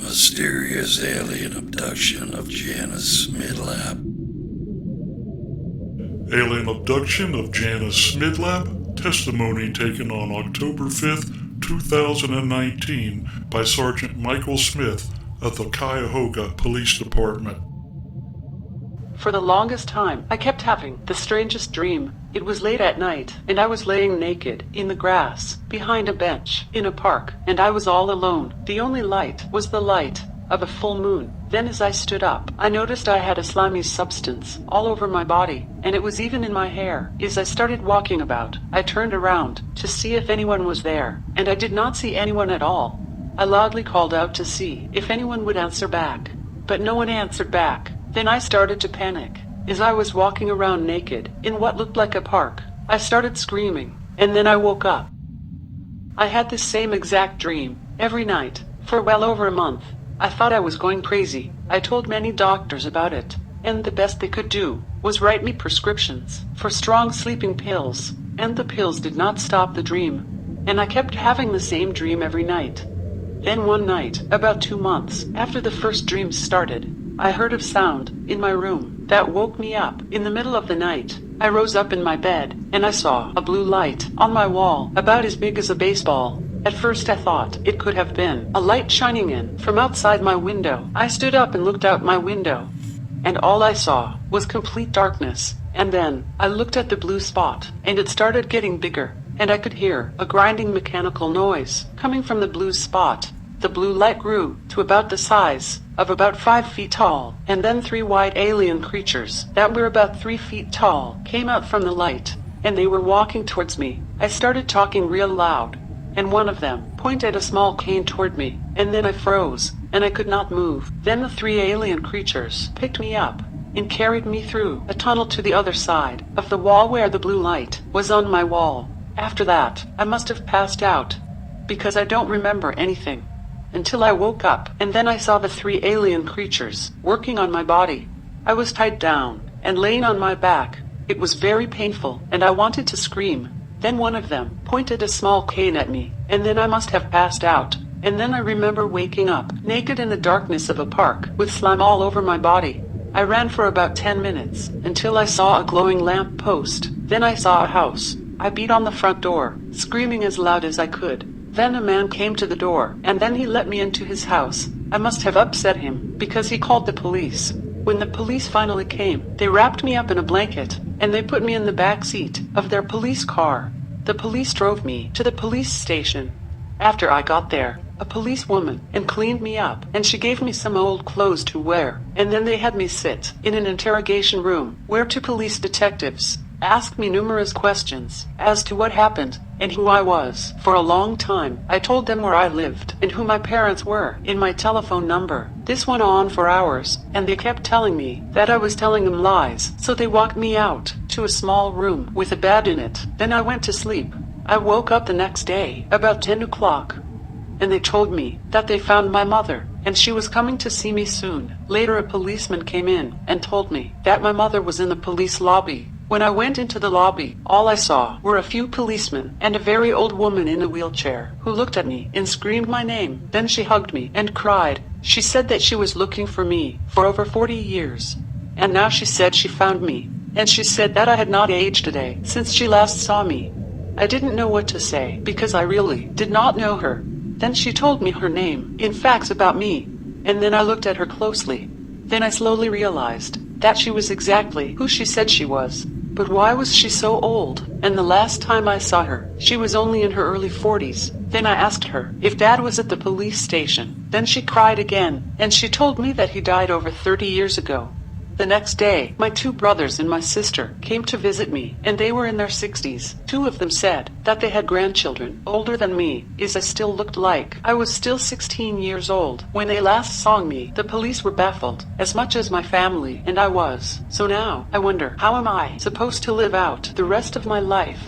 mysterious alien abduction of Janis Smidlapp. Alien abduction of Janis Smidlapp, testimony taken on October 5th, 2019 by Sergeant Michael Smith of the Cuyahoga Police Department. For the longest time, I kept having the strangest dream. It was late at night, and I was laying naked in the grass behind a bench in a park, and I was all alone. The only light was the light of a full moon. Then as I stood up, I noticed I had a slimy substance all over my body, and it was even in my hair. As I started walking about, I turned around to see if anyone was there, and I did not see anyone at all. I loudly called out to see if anyone would answer back, but no one answered back. Then I started to panic. As I was walking around naked in what looked like a park, I started screaming, and then I woke up. I had this same exact dream every night for well over a month. I thought I was going crazy. I told many doctors about it, and the best they could do was write me prescriptions for strong sleeping pills, and the pills did not stop the dream, and I kept having the same dream every night. Then one night, about 2 months after the first dream started, I heard a sound in my room that woke me up in the middle of the night. I rose up in my bed, and I saw a blue light on my wall about as big as a baseball. At first I thought it could have been a light shining in from outside my window. I stood up and looked out my window, and all I saw was complete darkness. And then I looked at the blue spot, and it started getting bigger, and I could hear a grinding mechanical noise coming from the blue spot. The blue light grew to about the size of about 5 feet tall, and then 3 white alien creatures that were about 3 feet tall came out from the light, and they were walking towards me. I started talking real loud, and one of them pointed a small cane toward me, and then I froze, and I could not move. Then the 3 alien creatures picked me up and carried me through a tunnel to the other side of the wall where the blue light was on my wall. After that, I must have passed out, because I don't remember anything until I woke up, and then I saw the 3 alien creatures working on my body. I was tied down and laying on my back. It was very painful, and I wanted to scream. Then one of them pointed a small cane at me, and then I must have passed out. And then I remember waking up naked in the darkness of a park with slime all over my body. I ran for about 10 minutes until I saw a glowing lamp post. Then I saw a house. I beat on the front door, screaming as loud as I could. Then a man came to the door, and then he let me into his house. I must have upset him, because he called the police. When the police finally came, they wrapped me up in a blanket, and they put me in the back seat of their police car. The police drove me to the police station. After I got there, a policewoman and cleaned me up, and she gave me some old clothes to wear, and then they had me sit in an interrogation room where 2 police detectives asked me numerous questions as to what happened and who I was. For a long time, I told them where I lived and who my parents were and my telephone number. This went on for hours, and they kept telling me that I was telling them lies, so they walked me out to a small room with a bed in it. Then I went to sleep. I woke up the next day about 10 o'clock, and they told me that they found my mother, and she was coming to see me soon. Later a policeman came in and told me that my mother was in the police lobby. When I went into the lobby, all I saw were a few policemen and a very old woman in a wheelchair who looked at me and screamed my name. Then she hugged me and cried. She said that she was looking for me for over 40 years, and now she said she found me, and she said that I had not aged a day since she last saw me. I didn't know what to say because I really did not know her. Then she told me her name and facts about me, and then I looked at her closely. Then I slowly realized that she was exactly who she said she was. But why was she so old? And the last time I saw her, she was only in her early 40s. Then I asked her if Dad was at the police station. Then she cried again, and she told me that he died over 30 years ago. The next day, my 2 brothers and my sister came to visit me, and they were in their 60s. 2 of them said that they had grandchildren older than me, as I still looked like I was still 16 years old. When they last saw me, the police were baffled, as much as my family and I was. So now, I wonder, how am I supposed to live out the rest of my life?